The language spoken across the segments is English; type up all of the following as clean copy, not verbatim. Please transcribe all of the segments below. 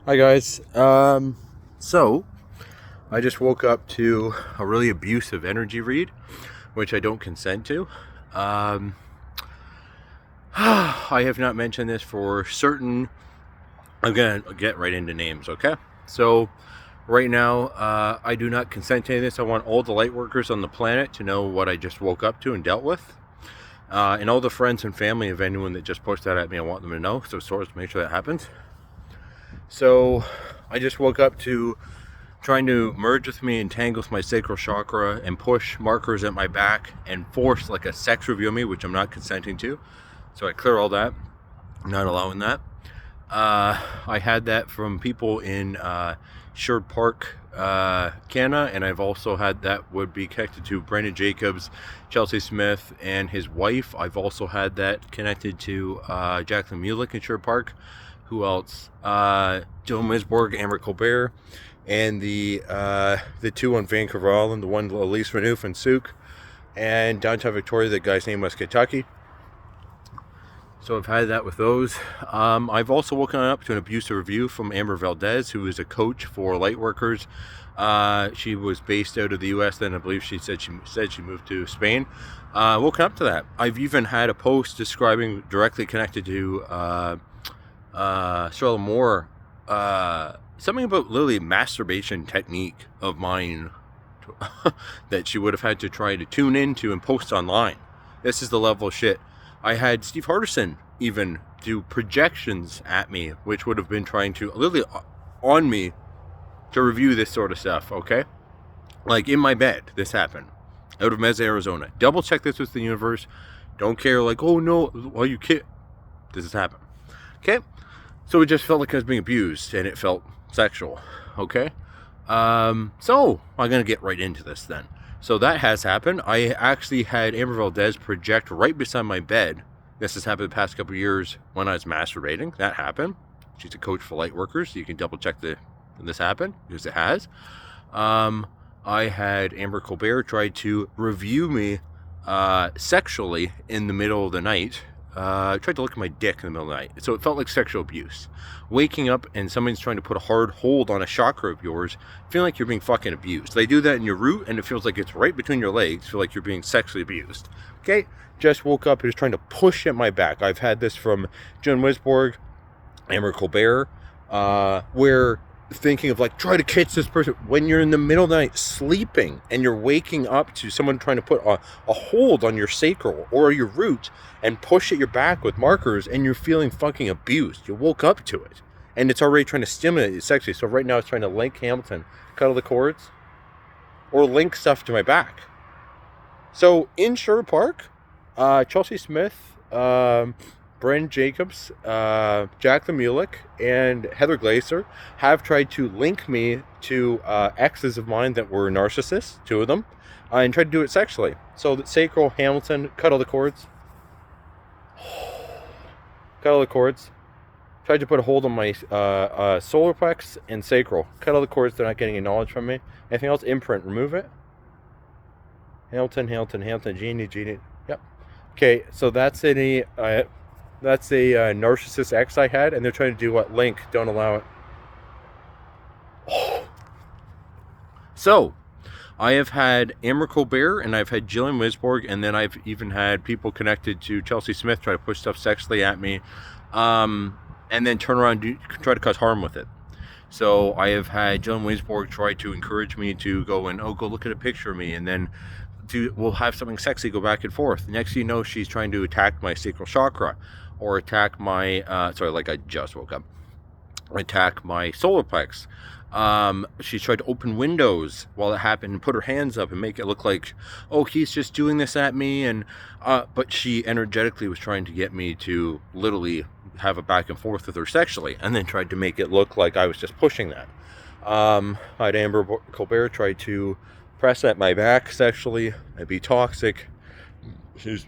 Hi guys. So I just woke up to a really abusive energy read, which I don't consent to. Um, I have not mentioned this for certain. I'm gonna get right into names, okay? So right now, I do not consent to this. I want all the light workers on the planet to know what I just woke up to and dealt with. And all the friends and family of anyone that just pushed that at me, I want them to know. So, source, make sure that happens. So, I just woke up to trying to merge with me, entangle my sacral chakra, and push markers at my back and force like a sex review of me, which I'm not consenting to. So I clear all that. I'm not allowing that. I had that from people in Sherwood Park, Canada, and I've also had that would be connected to Brendan Jacobs, Chelsea Smith, and his wife. I've also had that connected to Jacqueline Mulick in Sherwood Park. Who else? Joe Misborg, Amber Colbert, and the two on Vancouver Island, the one Elise Renouf and Souk, and downtown Victoria, the guy's name was Kentucky. So I've had that with those. I've also woken up to an abusive review from Amber Valdez, who is a coach for lightworkers. She was based out of the U.S. Then I believe she said she moved to Spain. Woken up to that. I've even had a post describing directly connected to Charlotte Moore. Something about literally masturbation technique of mine that she would have had to try to tune into and post online. This is the level of shit. I had Steve Hardison even do projections at me, which would have been trying to literally on me to review this sort of stuff, okay? Like in my bed, this happened. Out of Mesa, Arizona. Double check this with the universe. Don't care like, oh no, why you kid? This has happened. Okay? So it just felt like I was being abused and it felt sexual, okay? So I'm going to get right into this then. So that has happened. I actually had Amber Valdez project right beside my bed. This has happened the past couple of years when I was masturbating. That happened. She's a coach for light workers. So you can double check this happened because it has. I had Amber Colbert try to review me sexually in the middle of the night. I tried to look at my dick in the middle of the night. So it felt like sexual abuse. Waking up and somebody's trying to put a hard hold on a chakra of yours, feeling like you're being fucking abused. They do that in your root and it feels like it's right between your legs. Feel like you're being sexually abused. Okay? Just woke up and was trying to push at my back. I've had this from Joan Wisborg, Amber Colbert, where thinking of like, try to catch this person when you're in the middle of the night sleeping and you're waking up to someone trying to put a hold on your sacral or your root and push at your back with markers and you're feeling fucking abused. You woke up to it and it's already trying to stimulate you sexually. So right now it's trying to link Hamilton, cuddle the cords, or link stuff to my back. So in Sherwood Park, Chelsea Smith, Bren Jacobs, Jacqueline Mulick, and Heather Glaser have tried to link me to exes of mine that were narcissists, two of them, and tried to do it sexually. So that sacral, Hamilton, cuddle the cords. Cuddle the cords. Tried to put a hold on my solar plex and sacral. Cuddle the cords, they're not getting any knowledge from me. Anything else? Imprint, remove it. Hamilton, Jeannie. Yep. Okay, so that's a narcissist ex I had, and they're trying to do what? Link, don't allow it. So, I have had Amber Colbert, and I've had Jillian Wisborg, and then I've even had people connected to Chelsea Smith try to push stuff sexually at me, and then turn around and try to cause harm with it. So I have had Jillian Wisborg try to encourage me to go and, go look at a picture of me, and then we'll have something sexy go back and forth. Next thing you know, she's trying to attack my sacral chakra, or attack my, I just woke up, attack my solar plex. She's tried to open windows while it happened and put her hands up and make it look like, he's just doing this at me. And, but she energetically was trying to get me to literally have a back and forth with her sexually, and then tried to make it look like I was just pushing that. I had Amber Colbert try to press at my back sexually and be toxic. She's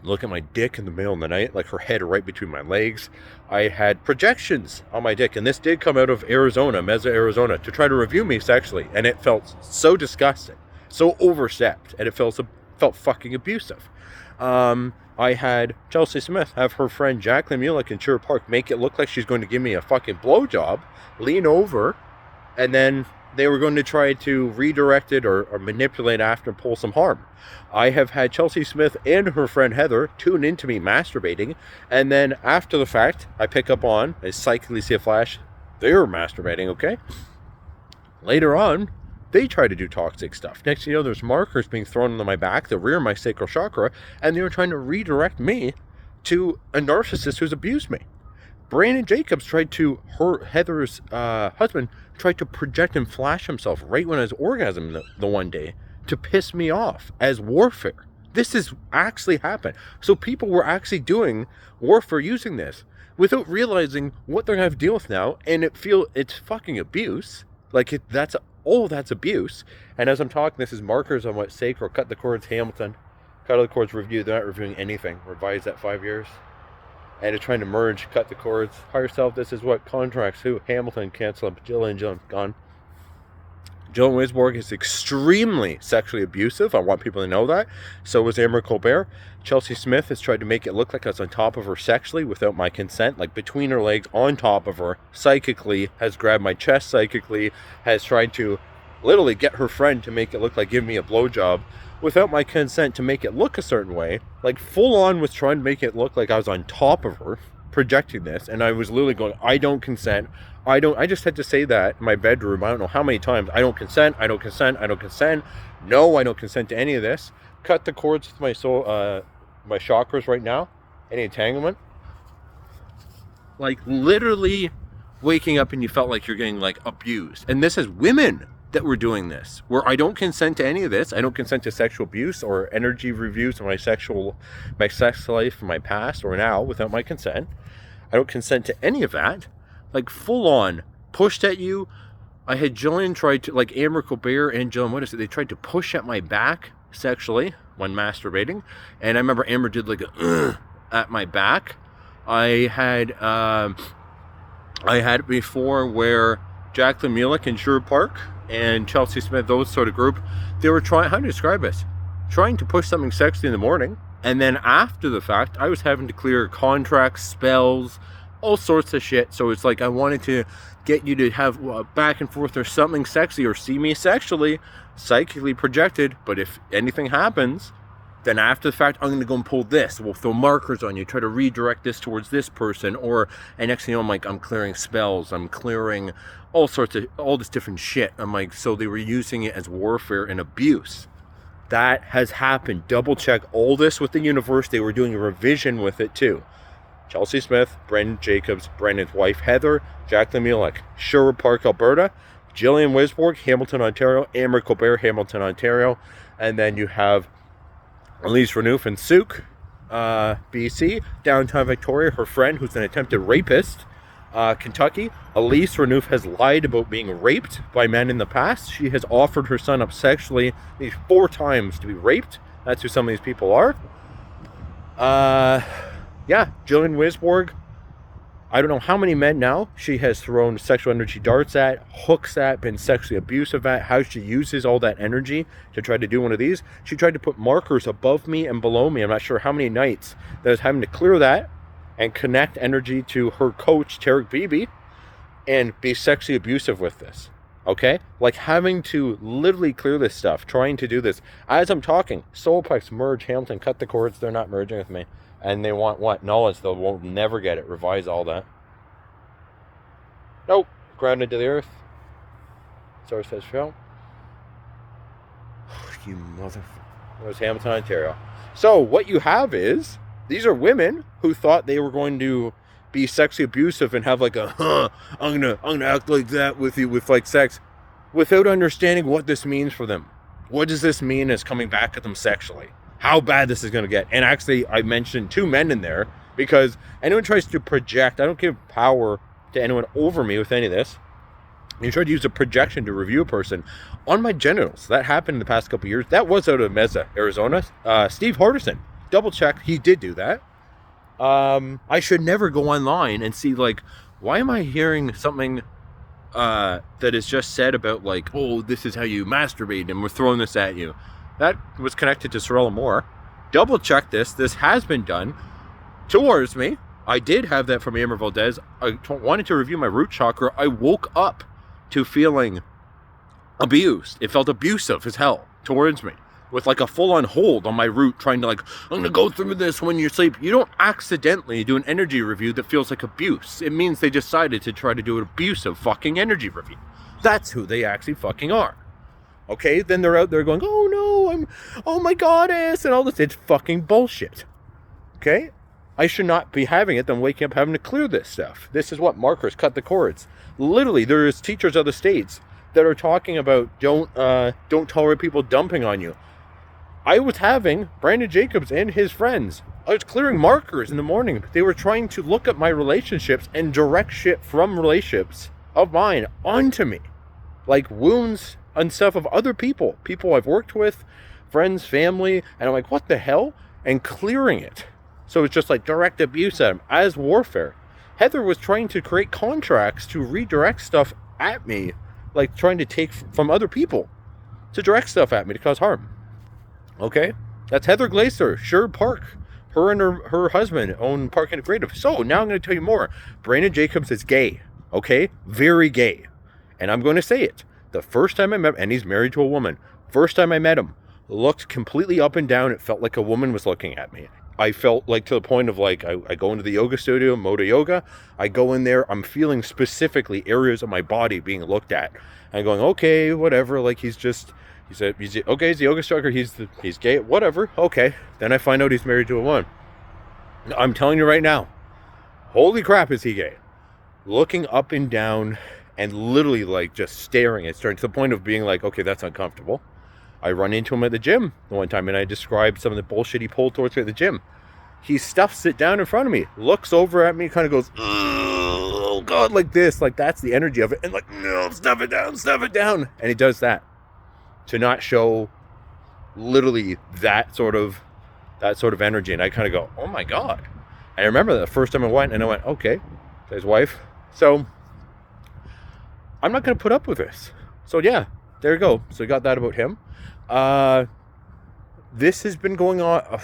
look at my dick in the middle of the night, like her head right between my legs. I had projections on my dick, and this did come out of Arizona, Mesa, Arizona, to try to review me sexually, and it felt so disgusting, so overstepped, and it felt fucking abusive. I I had Chelsea Smith have her friend Jacqueline Mulek in Sherwood Park make it look like she's going to give me a fucking blowjob, lean over, and then they were going to try to redirect it or manipulate after and pull some harm. I have had Chelsea Smith and her friend Heather tune into me masturbating, and then after the fact, I pick up on, I psychically see a flash, they're masturbating, okay? Later on, they try to do toxic stuff. Next thing you know, there's markers being thrown on my back, the rear of my sacral chakra, and they were trying to redirect me to a narcissist who's abused me. Brandon Jacobs Heather's husband, tried to project and flash himself right when I was orgasming the one day to piss me off as warfare. This has actually happened. So people were actually doing warfare using this without realizing what they're going to have to deal with now, and it's fucking abuse. That's abuse. And as I'm talking, this is markers on what sacral, cut the cords, Hamilton, cut all the cords, review. They're not reviewing anything. Revise that 5 years. And it's trying to merge, cut the cords. Higher self, this is what contracts, who, Hamilton, cancel them, Jill, gone. Joan Wisborg is extremely sexually abusive. I want people to know that. So was Amber Colbert. Chelsea Smith has tried to make it look like I was on top of her sexually without my consent, like between her legs, on top of her, psychically, has grabbed my chest psychically, has tried to literally get her friend to make it look like give me a blowjob without my consent to make it look a certain way. Like full on was trying to make it look like I was on top of her, projecting this, and I was literally going, I don't consent. I just had to say that in my bedroom, I don't know how many times, I don't consent, I don't consent, I don't consent. No, I don't consent to any of this. Cut the cords with my soul, my chakras right now. Any entanglement. Like literally waking up and you felt like you're getting like abused. And this is women that were doing this, where I don't consent to any of this. I don't consent to sexual abuse or energy reviews of my sex life from my past or now without my consent. I don't consent to any of that. Like full on pushed at you. I had Jillian tried to, like Amber Colbert and Jillian, they tried to push at my back sexually when masturbating. And I remember Amber did like a at my back. I had it before where Jacqueline Mulek in Sherwood Park and Chelsea Smith, those sort of group, they were trying, how to describe this? Trying to push something sexy in the morning. And then after the fact, I was having to clear contracts, spells, all sorts of shit. So it's like I wanted to get you to have back and forth or something sexy or see me sexually, psychically projected. But if anything happens, then after the fact, I'm going to go and pull this. We'll throw markers on you, try to redirect this towards this person. And next thing you know, I'm clearing spells. I'm clearing all this different shit. I'm like, so they were using it as warfare and abuse. That has happened. Double check all this with the universe. They were doing a revision with it too. Chelsea Smith, Brandon Jacobs, Brandon's wife Heather, Jacqueline Mulek, Sherwood Park, Alberta, Jillian Wisborg, Hamilton, Ontario, Amber Colbert, Hamilton, Ontario, and then you have Elise Renouf in Souk, BC, downtown Victoria, her friend who's an attempted rapist, Kentucky. Elise Renouf has lied about being raped by men in the past. She has offered her son up sexually 4 times to be raped. That's who some of these people are. Yeah, Jillian Wisborg, I don't know how many men now she has thrown sexual energy darts at, hooks at, been sexually abusive at, how she uses all that energy to try to do one of these. She tried to put markers above me and below me. I'm not sure how many nights that I was having to clear that and connect energy to her coach, Tarek Bibi, and be sexually abusive with this. Okay? Like having to literally clear this stuff, trying to do this. As I'm talking, Soulplex, merge, Hamilton, cut the cords. They're not merging with me. And they want what? Knowledge. They won't never get it. Revise all that. Nope. Grounded to the earth. Source says show. You motherfucker. There's Hamilton, Ontario. So what you have is, these are women who thought they were going to be sexually abusive and have like a, I'm gonna act like that with you with like sex, without understanding what this means for them. What does this mean as coming back at them sexually? How bad this is going to get. And actually, I mentioned 2 men in there because anyone tries to project, I don't give power to anyone over me with any of this. You try to use a projection to review a person on my genitals. That happened in the past couple of years. That was out of Mesa, Arizona. Steve Hardison, double check, he did do that. I should never go online and see like, why am I hearing something that is just said about like, oh, this is how you masturbate and we're throwing this at you. That was connected to Sorella Moore. double check this. This has been done towards me. I did have that from Amber Valdez. I wanted to review my root chakra. I woke up to feeling abused. It felt abusive as hell towards me, with like a full-on hold on my root, trying to like, I'm gonna go through this when you sleep. You don't accidentally do an energy review that feels like abuse. It means they decided to try to do an abusive fucking energy review. That's who they actually fucking are. Okay, then they're out there going, oh no, oh my goddess, and all this. It's fucking bullshit. Okay? I should not be having it, then waking up having to clear this stuff. This is what markers cut the cords. Literally, there's teachers of the states that are talking about don't tolerate people dumping on you. I was having Brandon Jacobs and his friends. I was clearing markers in the morning. They were trying to look at my relationships and direct shit from relationships of mine onto me. Like wounds and stuff of other people. People I've worked with, friends, family. And I'm like, what the hell? And clearing it. So it's just like direct abuse at him as warfare. Heather was trying to create contracts to redirect stuff at me. Like trying to take from other people to direct stuff at me to cause harm. Okay? That's Heather Glaser, Sherwood Park. Her and her husband own Park Integrative. So now I'm going to tell you more. Brandon Jacobs is gay. Okay? Very gay. And I'm going to say it. The first time I met him, and he's married to a woman. First time I met him, looked completely up and down. It felt like a woman was looking at me. I felt like to the point of like, I go into the yoga studio, Moda Yoga. I go in there, I'm feeling specifically areas of my body being looked at. And going, okay, whatever. Like he's a yoga instructor. He's gay, whatever. Okay. Then I find out he's married to a woman. I'm telling you right now, holy crap, is he gay? Looking up and down and literally like just staring. It's starting to the point of being like, okay, that's uncomfortable. I run into him at the gym the one time and I described some of the bullshit he pulled towards me at the gym. He stuffs it down in front of me, looks over at me, kind of goes, oh God, like this. Like that's the energy of it. And like, no, stuff it down. And he does that to not show literally that sort of energy. And I kind of go, oh my God. And I remember the first time I went and I went, okay, his wife. So I'm not going to put up with this. So yeah, there you go. So you got that about him. This has been going on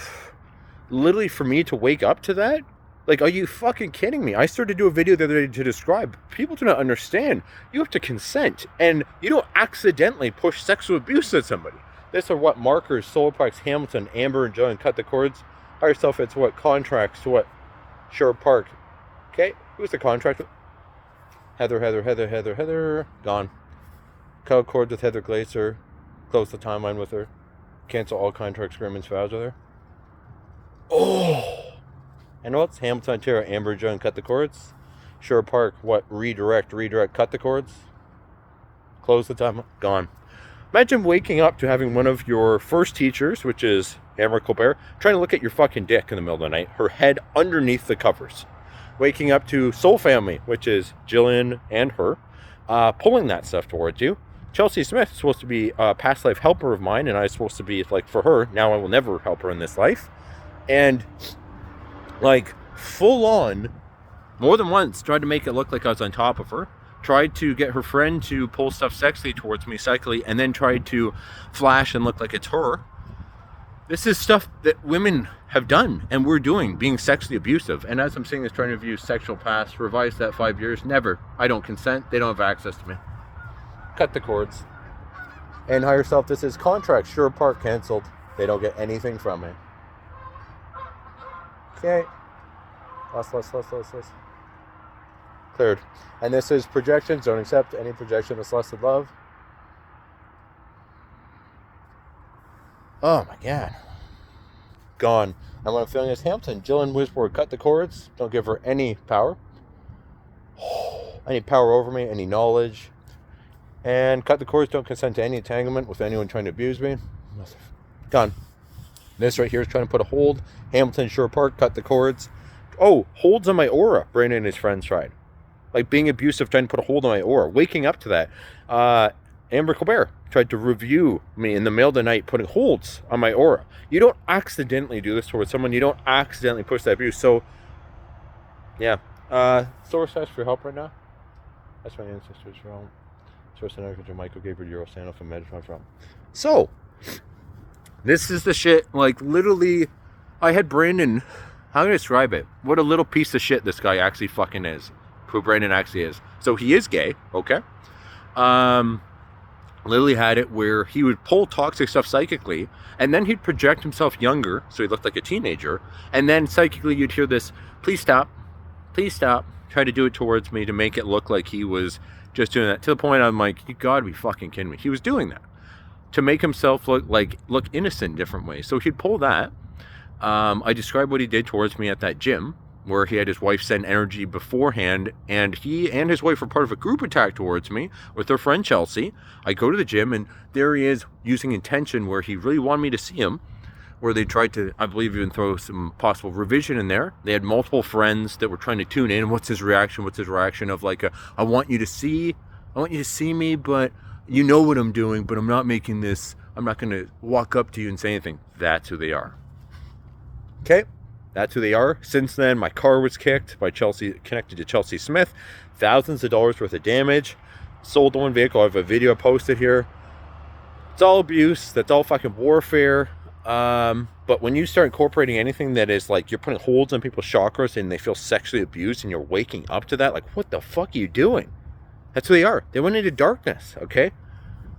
literally for me to wake up to that. Like, are you fucking kidding me? I started to do a video the other day to describe. People do not understand. You have to consent, and you don't accidentally push sexual abuse at somebody. This are what markers, Solar Parks, Hamilton, Amber, and Joe, and cut the cords. Hire yourself. It's what contracts to what Sherwood Park. Okay, who's the contract? Heather. Gone. Cut cords with Heather Glaser. Close the timeline with her. Cancel all contracts, agreements, vows with her. Oh! And what's Hamilton, Ontario, Amber, Joe, and cut the cords. Sherwood Park, what? Redirect, cut the cords. Close the time. Gone. Imagine waking up to having one of your first teachers, which is Amber Colbert, trying to look at your fucking dick in the middle of the night. Her head underneath the covers. Waking up to Soul Family, which is Jillian and her, pulling that stuff towards you. Chelsea Smith is supposed to be a past life helper of mine, and I was supposed to be like for her. Now I will never help her in this life. And like full on, more than once, tried to make it look like I was on top of her. Tried to get her friend to pull stuff sexually towards me sexually, and then tried to flash and look like it's her. This is stuff that women have done and we're doing, being sexually abusive. And as I'm saying this, trying to view sexual past, revise that 5 years, never. I don't consent. They don't have access to me. Cut the cords. And hire yourself. This is contract. Sherwood Park canceled. They don't get anything from me. Okay. Less. Cleared. And this is projections. Don't accept any projection that's less than love. Oh my God. Gone. And what I'm feeling is Hampton. Jillian Wisborg, cut the cords. Don't give her any power. Any power over me, any knowledge. And cut the cords. Don't consent to any entanglement with anyone trying to abuse me. Gone. This right here is trying to put a hold. Hamilton, Sherwood Park, cut the cords. Oh, holds on my aura. Brandon and his friends tried. Like being abusive, trying to put a hold on my aura. Waking up to that. Amber Colbert tried to review me in the middle of the night, putting holds on my aura. You don't accidentally do this towards someone. You don't accidentally push that abuse. So, yeah. Source has for help right now. That's my ancestors from. Source and Michael Gabriel, Euro Santa from Mediterranean from. So, This is the shit, like, literally, I had Brandon, how do I describe it? What a little piece of shit this guy actually fucking is. Who Brandon actually is. So he is gay, okay? Lily had it where he would pull toxic stuff psychically, and then he'd project himself younger, so he looked like a teenager, and then psychically you'd hear this, please stop, try to do it towards me to make it look like he was just doing that, to the point I'm like, you gotta be fucking kidding me. He was doing that to make himself look innocent in different ways. So he'd pull that. I described what he did towards me at that gym, where he had his wife send energy beforehand, and he and his wife were part of a group attack towards me with their friend Chelsea. I go to the gym, and there he is using intention where he really wanted me to see him, where they tried to, I believe, even throw some possible revision in there. They had multiple friends that were trying to tune in. What's his reaction of like, I want you to see me, but you know what I'm doing, but I'm not making this, I'm not going to walk up to you and say anything. That's who they are. Okay? That's who they are. Since then, my car was kicked by Chelsea, connected to Chelsea Smith. Thousands of dollars worth of damage. Sold one vehicle. I have a video posted here. It's all abuse. That's all fucking warfare. But when you start incorporating anything that is like, you're putting holds on people's chakras and they feel sexually abused and you're waking up to that, like, what the fuck are you doing? That's who they are. They went into darkness, okay?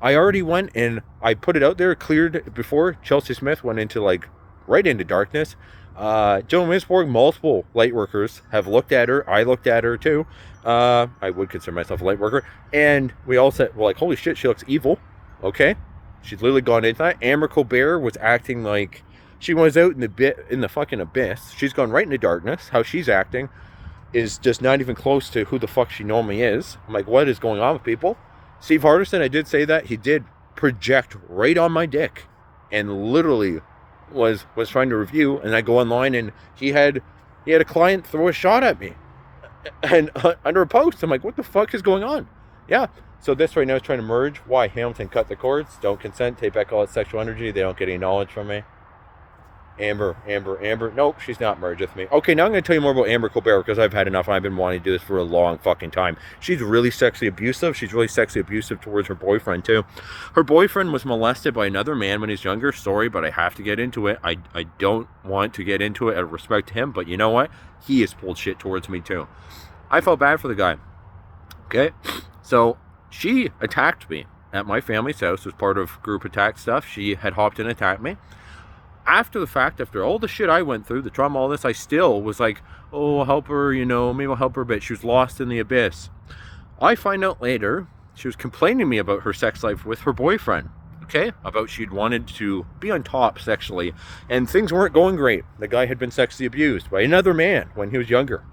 I already went and I put it out there, cleared before Chelsea Smith went into like right into darkness. Joan Wisborg, multiple light workers have looked at her. I looked at her too. I would consider myself a light worker. And we all said, well, like, holy shit, she looks evil. Okay? She's literally gone into that. Amber Colbert was acting like she was out in the fucking abyss. She's gone right into darkness. How she's acting is just not even close to who the fuck she normally is. I'm like, what is going on with people? Steve Hardison, I did say that. He did project right on my dick and literally was trying to review, and I go online and he had a client throw a shot at me and under a post. I'm like, what the fuck is going on? Yeah. So this right now is trying to merge. Why? Hamilton cut the cords, don't consent, take back all that sexual energy. They don't get any knowledge from me. Amber. Nope, she's not merged with me. Okay, now I'm going to tell you more about Amber Colbert because I've had enough. I've been wanting to do this for a long fucking time. She's really sexually abusive. She's really sexually abusive towards her boyfriend too. Her boyfriend was molested by another man when he was younger. Sorry, but I have to get into it. I don't want to get into it out of respect to him, but you know what? He has pulled shit towards me too. I felt bad for the guy. Okay? So she attacked me at my family's house as part of group attack stuff. She had hopped in and attacked me. After the fact, after all the shit I went through, the trauma, all this, I still was like, oh, I'll help her, maybe I'll help her a bit. She was lost in the abyss. I find out later, she was complaining to me about her sex life with her boyfriend, okay? About she'd wanted to be on top sexually, and things weren't going great. The guy had been sexually abused by another man when he was younger.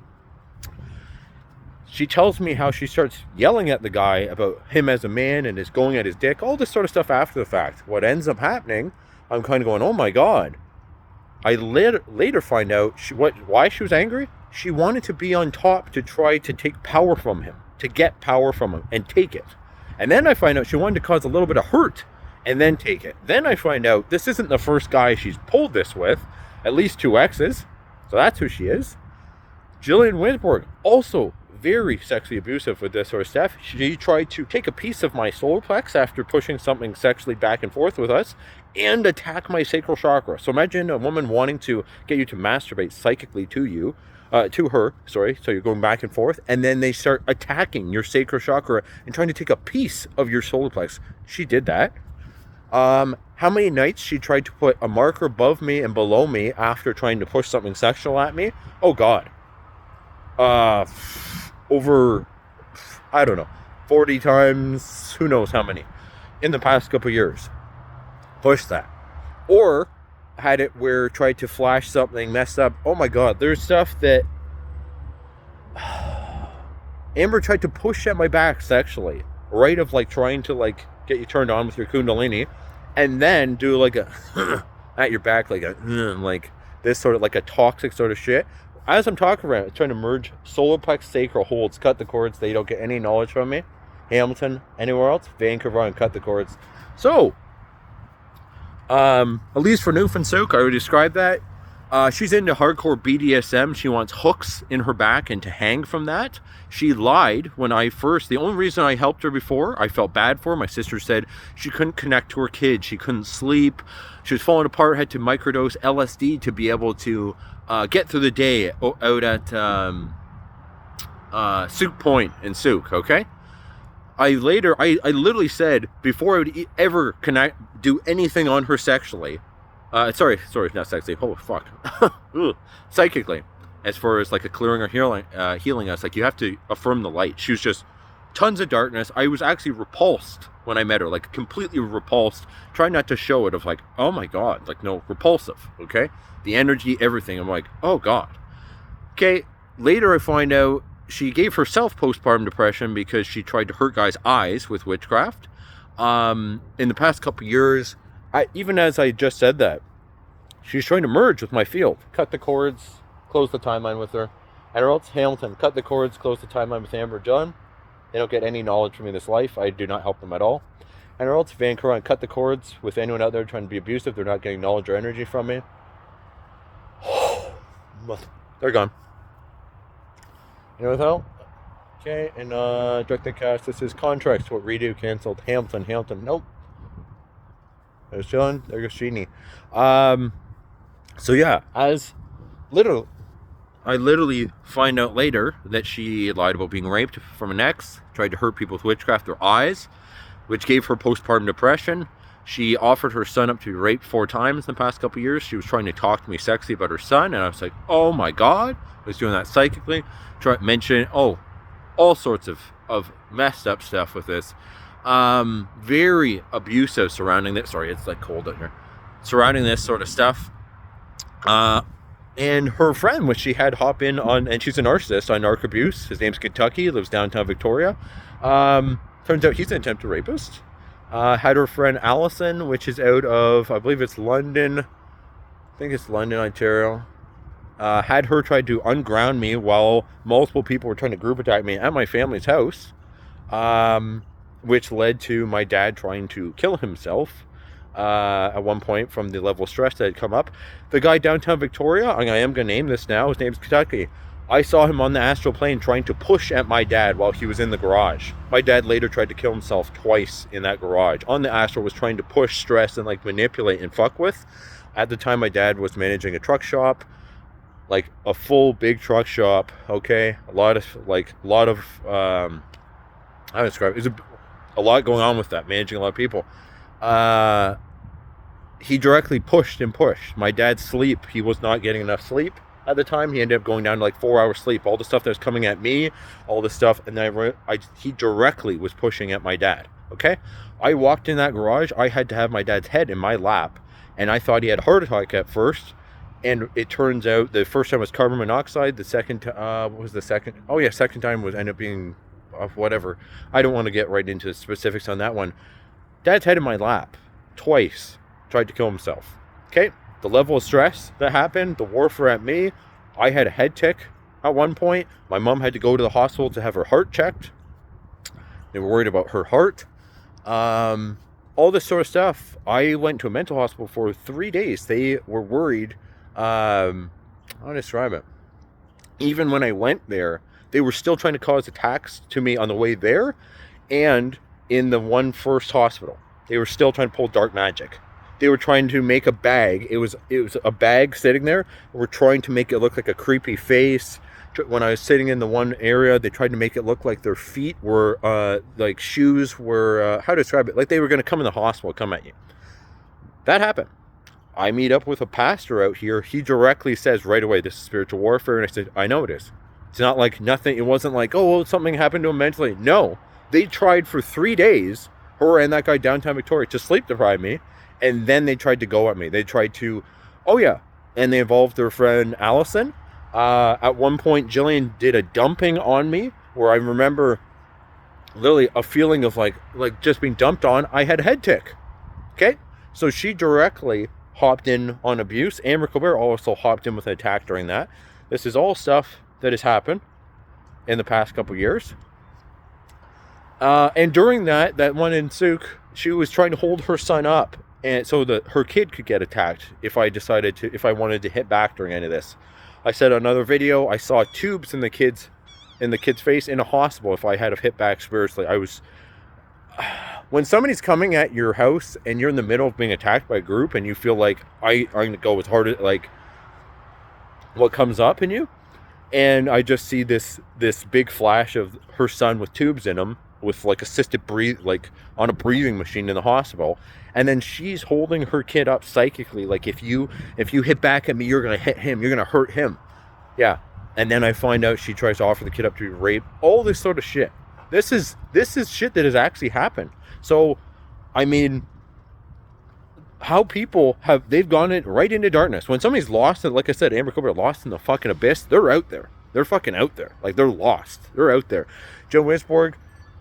She tells me how she starts yelling at the guy about him as a man and is going at his dick, all this sort of stuff after the fact. What ends up happening, I'm kind of going, oh my God. I later find out why she was angry. She wanted to be on top to try to take power from him, to get power from him and take it. And then I find out she wanted to cause a little bit of hurt and then take it. Then I find out this isn't the first guy she's pulled this with, at least 2 exes. So that's who she is. Jillian Wisborg, also very sexually abusive with this sort of stuff. She tried to take a piece of my solar plex after pushing something sexually back and forth with us and attack my sacral chakra. So imagine a woman wanting to get you to masturbate psychically to her, so you're going back and forth, and then they start attacking your sacral chakra and trying to take a piece of your solar plex. She did that. How many nights she tried to put a marker above me and below me after trying to push something sexual at me? Oh God. Over, I don't know, 40 times, who knows how many, in the past couple years. Push that. Or had it where tried to flash something, messed up. Oh my God, there's stuff that Amber tried to push at my back sexually, right? Of like trying to like get you turned on with your kundalini, and then do like a at your back, like a like this sort of like a toxic sort of shit. As I'm talking about it, trying to merge solar plex, sacral holds, cut the cords. They don't get any knowledge from me. Hamilton, anywhere else, Vancouver, and cut the cords. So, at least for Newfoundland, I would describe that. She's into hardcore BDSM. She wants hooks in her back and to hang from that. She lied when the only reason I helped her before, I felt bad for her. My sister said she couldn't connect to her kid. She couldn't sleep. She was falling apart, had to microdose LSD to be able to get through the day out at Souk Point in Souk, okay? I literally said, before I would ever do anything on her sexually, sorry, not sexually. Oh fuck, psychically. As far as like a clearing or healing us, like you have to affirm the light. She was just tons of darkness. I was actually repulsed when I met her, like completely repulsed. Trying not to show it, of like, oh my god, like no, repulsive. Okay, the energy, everything. I'm like, oh god. Okay. Later, I find out she gave herself postpartum depression because she tried to hurt guys' eyes with witchcraft. In the past couple years. Even as I just said that, she's trying to merge with my field. Cut the cords, close the timeline with her. And or else Hamilton, cut the cords, close the timeline with Amber John. They don't get any knowledge from me in this life. I do not help them at all. And or else Vancouver, cut the cords with anyone out there trying to be abusive. They're not getting knowledge or energy from me. They're gone. You know what the hell? Okay, and direct the cast. This is contracts. What redo canceled. Hamilton. Nope. There's John. There goes Jeannie. So yeah, I literally find out later that she lied about being raped from an ex, tried to hurt people with witchcraft, their eyes, which gave her postpartum depression. She offered her son up to be raped 4 times in the past couple of years. She was trying to talk to me sexy about her son, and I was like, oh my god. I was doing that psychically. Mention all sorts of messed up stuff with this. Very abusive surrounding this. Sorry, it's like cold out here. Surrounding this sort of stuff. And her friend, which she had hop in on, and she's a narcissist on narc abuse. His name's Kentucky, lives downtown Victoria. Turns out he's an attempted rapist. Had her friend Allison, which is out of, I believe it's London. I think it's London, Ontario. Had her try to unground me while multiple people were trying to group attack me at my family's house. Which led to my dad trying to kill himself at one point from the level of stress that had come up. The guy downtown Victoria, I am going to name this now, his name's Kentucky. I saw him on the astral plane trying to push at my dad while he was in the garage. My dad later tried to kill himself twice in that garage. On the astral, was trying to push, stress, and like manipulate and fuck with. At the time, my dad was managing a truck shop, like a full big truck shop. Okay, a lot of how do I describe it? It's a lot going on with that, managing a lot of people. He directly pushed. My dad's sleep, he was not getting enough sleep at the time. He ended up going down to like 4 hours sleep. All the stuff that was coming at me, all the stuff, and then he directly was pushing at my dad. Okay, I walked in that garage. I had to have my dad's head in my lap, and I thought he had a heart attack at first. And it turns out the first time was carbon monoxide. The second, what was the second? Oh yeah, second time was ended up being whatever. I don't want to get right into the specifics on that one. Dad's head in my lap twice. Tried to kill himself. Okay, the level of stress that happened, the warfare at me. I had a head tick at one point. My mom had to go to the hospital to have her heart checked. They were worried about her heart. All this sort of stuff. I went to a mental hospital for 3 days. They were worried. How do I describe it? Even when I went there, they were still trying to cause attacks to me on the way there and in the first hospital. They were still trying to pull dark magic. They were trying to make a bag. It was a bag sitting there. We're trying to make it look like a creepy face. When I was sitting in the one area, they tried to make it look like their feet were, like shoes were, how to describe it? Like they were going to come in the hospital, come at you. That happened. I meet up with a pastor out here. He directly says right away, this is spiritual warfare. And I said, I know it is. It's not like nothing. It wasn't like, oh, well, something happened to him mentally. No, they tried for 3 days, her and that guy downtown Victoria, to sleep deprive me. And then they tried to go at me. They tried to, oh yeah. And they involved their friend Allison. At one point, Jillian did a dumping on me where I remember literally a feeling of like just being dumped on. I had a head tick. Okay. So she directly hopped in on abuse. Amber Colbert also hopped in with an attack during that. This is all stuff that has happened in the past couple years. And during that one in Souk, she was trying to hold her son up and so that her kid could get attacked if I wanted to hit back during any of this. I said on another video, I saw tubes in the kid's face in a hospital if I had a hit back spiritually. When somebody's coming at your house and you're in the middle of being attacked by a group and you feel like I'm going to go as hard as like what comes up in you, and I just see this big flash of her son with tubes in him with like assisted breathe, like on a breathing machine in the hospital, and then she's holding her kid up psychically, like if you hit back at me, you're going to hit him, you're going to hurt him. Yeah. And then I find out she tries to offer the kid up to be raped. All this sort of shit. This is shit that has actually happened. So, I mean, how people they've gone right into darkness. When somebody's lost, like I said, Amber Cooper lost in the fucking abyss, they're out there. They're fucking out there. Like, they're lost. They're out there. Joe Wisborg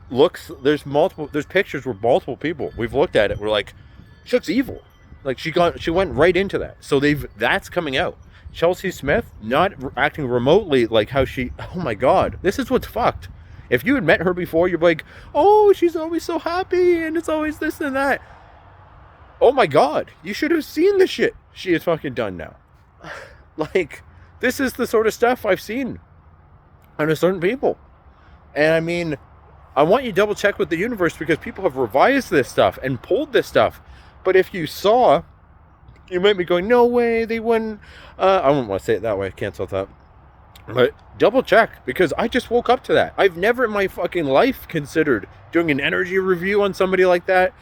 there's pictures where multiple people, we've looked at it, we're like, she looks evil. Like, she went right into that. So that's coming out. Chelsea Smith not acting remotely like how oh my God, this is what's fucked. If you had met her before, you'd be like, oh, she's always so happy and it's always this and that. Oh my God, you should have seen the shit she has fucking done now. Like, this is the sort of stuff I've seen on certain people. And I mean, I want you to double check with the universe, because people have revised this stuff and pulled this stuff. But if you saw, you might be going, no way, they wouldn't. I wouldn't want to say it that way, cancel that. But double check, because I just woke up to that. I've never in my fucking life considered doing an energy review on somebody like that,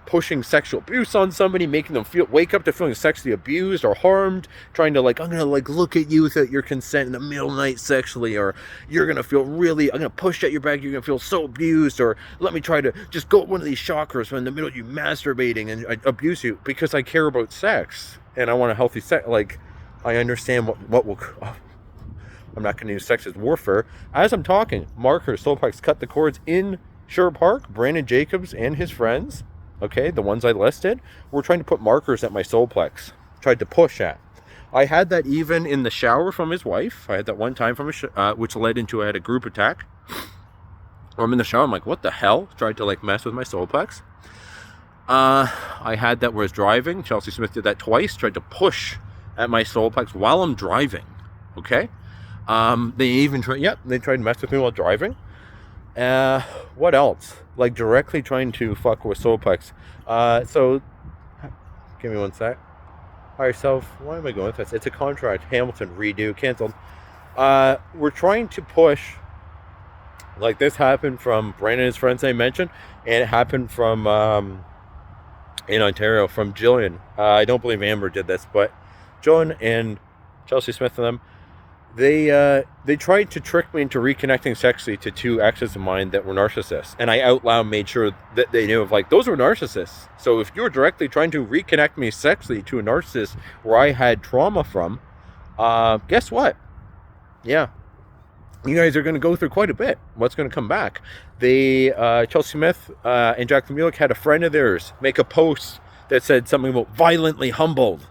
pushing sexual abuse on somebody, making them wake up to feeling sexually abused or harmed, trying to like, I'm gonna like look at you without your consent in the middle of the night sexually, or you're gonna feel I'm gonna push at your back, you're gonna feel so abused, or let me try to just go at one of these chakras when in the middle of you masturbating and I abuse you, because I care about sex and I want a healthy sex. Like, I understand what will. I'm not going to use sex as warfare. As I'm talking, markers, Soulplex cut the cords in Sherwood Park. Brandon Jacobs and his friends, okay, the ones I listed, were trying to put markers at my Soulplex. Tried to push at. I had that even in the shower from his wife. I had that one time from which led into I had a group attack. I'm in the shower. I'm like, what the hell? Tried to like mess with my Soulplex. I had that where I was driving. Chelsea Smith did that twice. Tried to push at my Soulplex while I'm driving. Okay. They even tried to mess with me while driving. What else? Like directly trying to fuck with Soulplex. So give me one sec. Hi yourself. Why am I going with this? It's a contract. Hamilton redo canceled. We're trying to push. Like, this happened from Brandon and his friends I mentioned, and it happened from in Ontario from Jillian. I don't believe Amber did this, but Joan and Chelsea Smith and them, they tried to trick me into reconnecting sexually to two exes of mine that were narcissists, and I out loud made sure that they knew of, like, those were narcissists. So if you're directly trying to reconnect me sexually to a narcissist where I had trauma from, guess what? Yeah, you guys are going to go through quite a bit. What's going to come back? Chelsea Smith and Jack Mulek had a friend of theirs make a post that said something about violently humbled.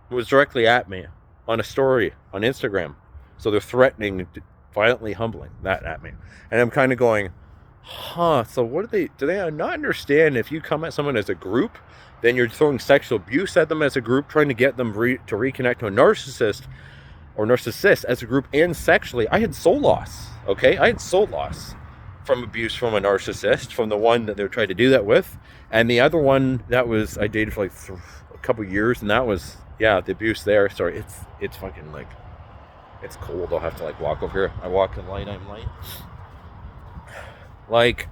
It was directly at me on a story on Instagram. So they're threatening, violently humbling that at me. And I'm kind of going, so what do they not understand? If you come at someone as a group, then you're throwing sexual abuse at them as a group, trying to get them to reconnect to a narcissist or narcissist as a group, and sexually. I had soul loss, okay? I had soul loss from abuse from a narcissist, from the one that they were trying to do that with. And the other one, that was, I dated for like a couple years, and that was, yeah, the abuse there. Sorry, it's fucking like, it's cold. I'll have to like walk over here. I walk in light, I'm light. Like,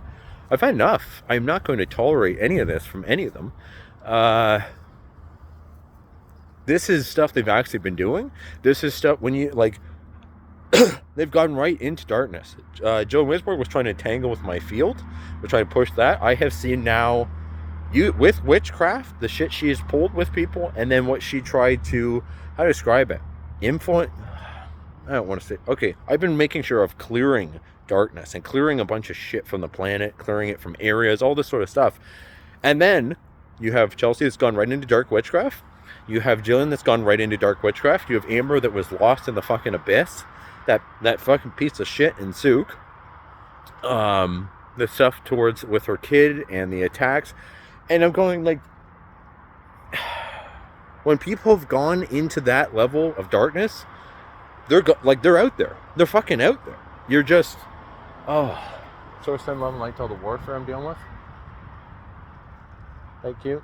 I've had enough. I'm not going to tolerate any of this from any of them. This is stuff they've actually been doing. This is stuff when you, like, they've gone right into darkness. Joan Wisborg was trying to tangle with my field. We're trying to push that. I have seen now, with witchcraft, the shit she has pulled with people, and then what she tried to, how to describe it? Influence, I don't want to say, okay, I've been making sure of clearing darkness and clearing a bunch of shit from the planet, clearing it from areas, all this sort of stuff. And then you have Chelsea that's gone right into dark witchcraft. You have Jillian that's gone right into dark witchcraft. You have Amber that was lost in the fucking abyss. That fucking piece of shit in Souk. The stuff with her kid and the attacks. And I'm going like, when people have gone into that level of darkness, they're out there. They're fucking out there. You're just, Source 10, love, and light to all the warfare I'm dealing with. Thank you.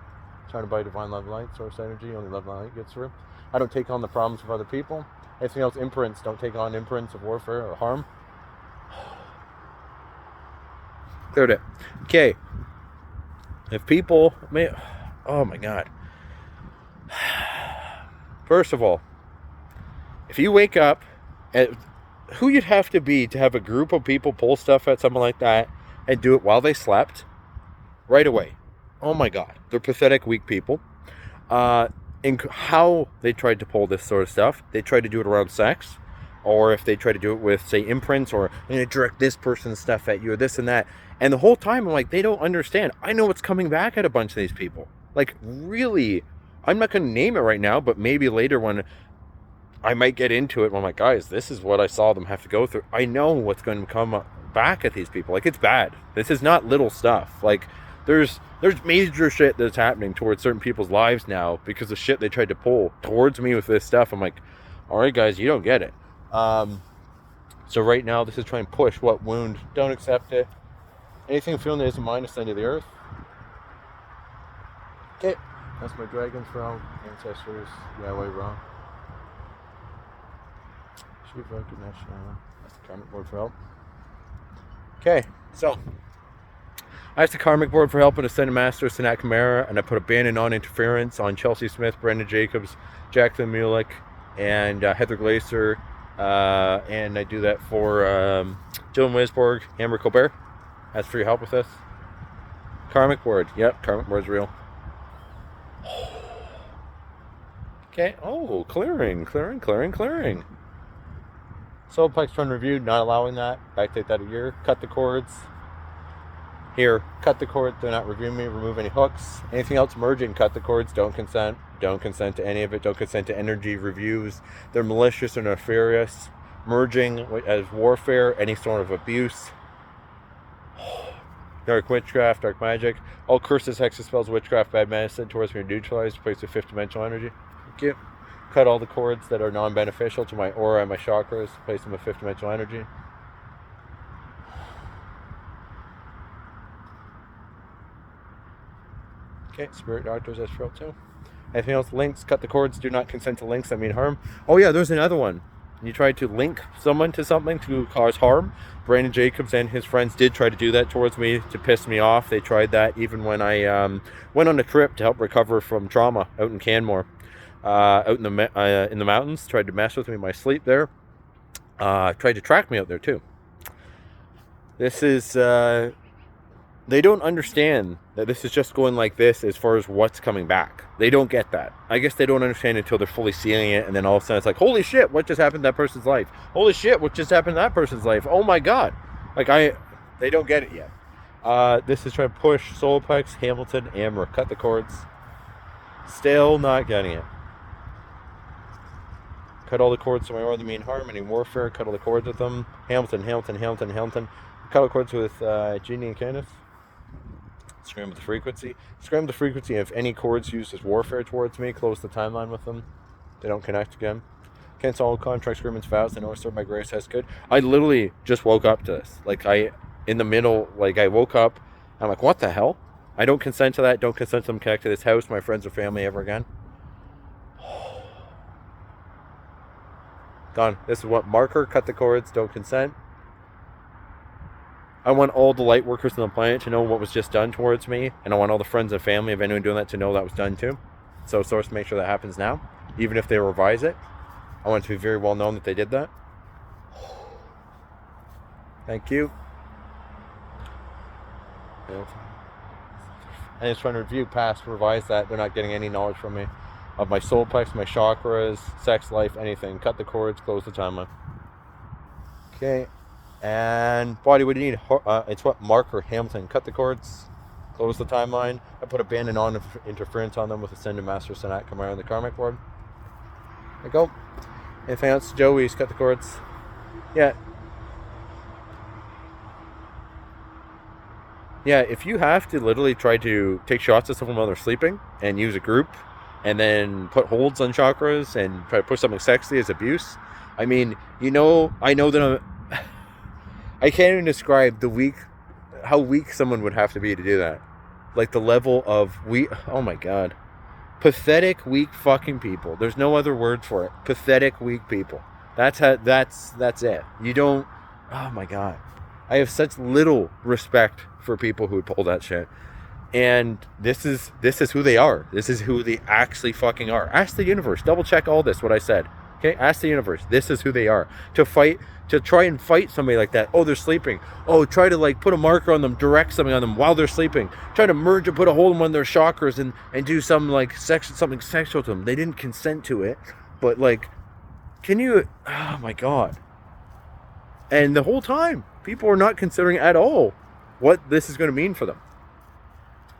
Trying to buy divine love and light, source energy. Only love and light gets through. I don't take on the problems of other people. Anything else, imprints. Don't take on imprints of warfare or harm. Cleared it. Okay. If people, oh my God. First of all, if you wake up, who you'd have to be to have a group of people pull stuff at someone like that and do it while they slept, right away. Oh my God. They're pathetic, weak people. And how they tried to pull this sort of stuff, they tried to do it around sex, or if they try to do it with, say, imprints, or I'm going to direct this person's stuff at you, or this and that. And the whole time, I'm like, they don't understand. I know what's coming back at a bunch of these people. Like, really, I'm not going to name it right now, but maybe later when I might get into it, I'm like, guys, this is what I saw them have to go through. I know what's going to come back at these people. Like, it's bad. This is not little stuff. Like, there's major shit that's happening towards certain people's lives now because of shit they tried to pull towards me with this stuff. I'm like, all right, guys, you don't get it. So right now, this is trying to push what wound. Don't accept it. Anything feeling that isn't mine, ascend to the earth. Okay. That's my dragons from ancestors. Yeah, way wrong. Chief recognition. That's the karmic board for help. Okay, so I asked the karmic board for help and ascended master Sanat Kamara, and I put a ban of non-interference on Chelsea Smith, Brendan Jacobs, Jacqueline Mulick, and Heather Glaser, and I do that for Dylan Wisborg, Amber Colbert. Ask for your help with this. Karmic board. Yep, karmic board's real. Okay. Oh, clearing. Soulplex run reviewed, not allowing that. Backdate that a year. Cut the cords. Here, cut the cords. Do not review me. Remove any hooks. Anything else merging, cut the cords. Don't consent. Don't consent to any of it. Don't consent to energy reviews. They're malicious or nefarious. Merging as warfare, any sort of abuse. Dark witchcraft, dark magic. All curses, hexes, spells, witchcraft, bad medicine towards me are neutralized. Replaced with fifth dimensional energy. Thank you. Cut all the cords that are non-beneficial to my aura and my chakras. Replace them with fifth dimensional energy. Okay, spirit doctors, that's real too. Anything else? Links, cut the cords. Do not consent to links that mean harm. Oh yeah, there's another one. You tried to link someone to something to cause harm. Brandon Jacobs and his friends did try to do that towards me to piss me off. They tried that even when I went on a trip to help recover from trauma out in Canmore, out in the mountains. Tried to mess with me in my sleep there. Tried to track me out there too. This is they don't understand that this is just going like this as far as what's coming back. They don't get that. I guess they don't understand until they're fully seeing it, and then all of a sudden it's like, holy shit, what just happened to that person's life? Holy shit, what just happened to that person's life? Oh my God. They don't get it yet. This is trying to push Soulplex, Hamilton, Amber. Cut the cords. Still not getting it. Cut all the cords to my aura that mean harm. Any warfare, cut all the cords with them. Hamilton. Cut all the cords with Jeannie and Candace. Scram the frequency. Scram the frequency of any cords used as warfare towards me. Close the timeline with them. They don't connect again. Cancel all contracts, agreements, vows. I know I serve my grace as good. I literally just woke up to this. I woke up. I'm like, what the hell? I don't consent to that. Don't consent to them connect to this house, my friends or family ever again. Gone. This is what marker. Cut the cords. Don't consent. I want all the light workers on the planet to know what was just done towards me, and I want all the friends and family of anyone doing that to know that was done too. So Source, make sure that happens now, even if they revise it. I want it to be very well known that they did that. Thank you. And it's trying to review past, revise that. They're not getting any knowledge from me of my soulplex, my chakras, sex life, anything. Cut the cords, close the timeline. Okay. And body, what do you need? It's what marker, Hamilton. Cut the cords, close the timeline. I put a ban of non-interference on them with Ascended Master Sanat Kamara on the karmic board. There you go. Anything else? Joey's cut the cords. Yeah. Yeah, if you have to literally try to take shots at someone while they're sleeping and use a group, and then put holds on chakras and try to push something sexy as abuse. I mean, I know that I can't even describe how weak someone would have to be to do that. Like the level of oh my God. Pathetic, weak fucking people. There's no other word for it. Pathetic, weak people. That's it. You don't, oh my God. I have such little respect for people who would pull that shit. And this is who they are. This is who they actually fucking are. Ask the universe. Double check all this, what I said. Okay? Ask the universe. This is who they are. To try and fight somebody like that. Oh, they're sleeping. Oh, try to like put a marker on them, direct something on them while they're sleeping. Try to merge and put a hole in one of their chakras and do some like something sexual to them. They didn't consent to it. But like, oh my God. And the whole time, people are not considering at all what this is going to mean for them.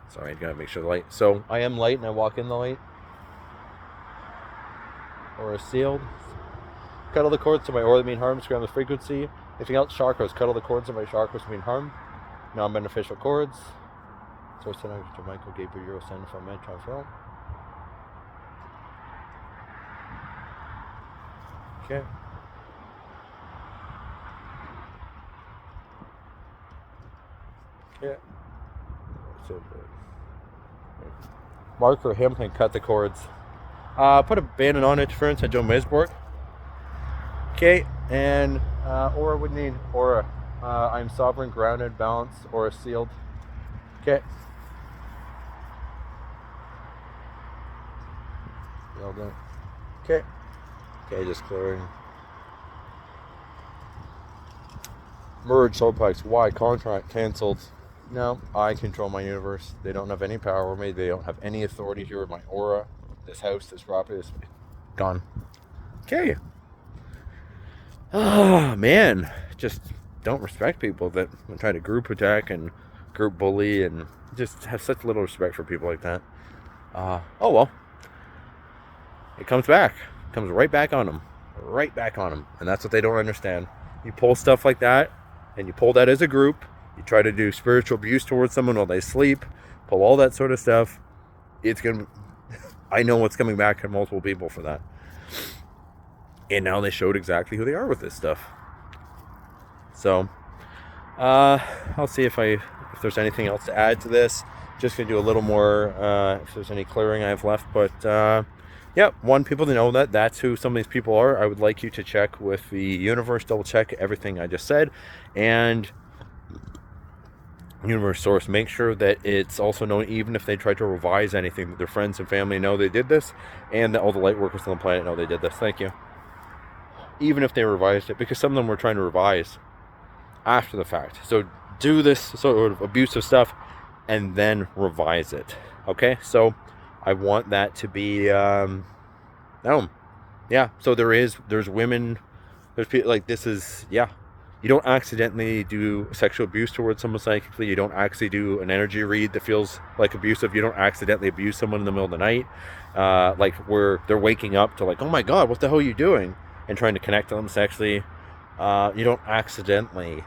Sorry, I gotta make sure the light. So I am light and I walk in the light. Aura sealed. Cuddle the cords to my aura that mean harm, scram the frequency. Anything else, chakras. Cuddle the cords to my chakras that mean harm. Non-beneficial cords. Source Senator Michael Gabriel Euro Send from Metron Film. Okay. Yeah. So Marker Hamilton cut the cords. Put a bandit on interference at Joe Misborg. Okay, and aura would need aura. I'm sovereign, grounded, balanced, aura sealed. Okay. Sealed it. Okay. Okay, just clearing. Merge soulplex. Why? Contract canceled. No, I control my universe. They don't have any power over me. They don't have any authority here with my aura. This house, this property, this gone. Okay. Oh man, just don't respect people that try to group attack and group bully and just have such little respect for people like that. Oh well, it comes right back on them, and that's what they don't understand. You pull stuff like that, and you pull that as a group. You try to do spiritual abuse towards someone while they sleep, pull all that sort of stuff. I know what's coming back to multiple people for that. And now they showed exactly who they are with this stuff. So, I'll see if there's anything else to add to this. Just gonna do a little more, if there's any clearing I have left. But, yeah, want people to know that that's who some of these people are. I would like you to check with the universe, double check everything I just said. And universe source, make sure that it's also known, even if they try to revise anything, that their friends and family know they did this, and that all the light workers on the planet know they did this. Thank you. Even if they revised it, because some of them were trying to revise after the fact. So do this sort of abusive stuff and then revise it. Okay, so I want that to be yeah. So there's women, there's people like this is, yeah. You don't accidentally do sexual abuse towards someone psychically. You don't actually do an energy read that feels like abusive. You don't accidentally abuse someone in the middle of the night. Like where they're waking up to like, oh my God, what the hell are you doing? And trying to connect to them sexually. You don't accidentally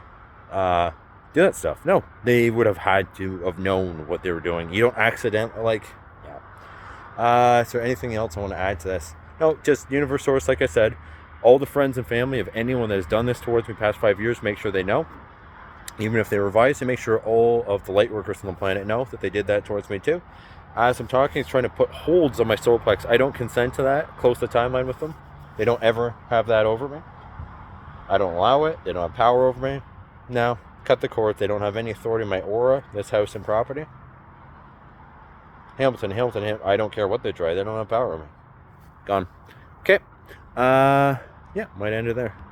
do that stuff. No, they would have had to have known what they were doing. You don't accidentally yeah. Is there anything else I want to add to this? No, just universe source, like I said. All the friends and family of anyone that has done this towards me past 5 years, make sure they know. Even if they revise, to make sure all of the light workers on the planet know that they did that towards me too. As I'm talking, it's trying to put holds on my solar plex. I don't consent to that. Close the timeline with them. They don't ever have that over me. I don't allow it. They don't have power over me. No. Cut the cords. They don't have any authority in my aura, this house and property. Hamilton, I don't care what they try. They don't have power over me. Gone. Okay. Yeah, might end it there.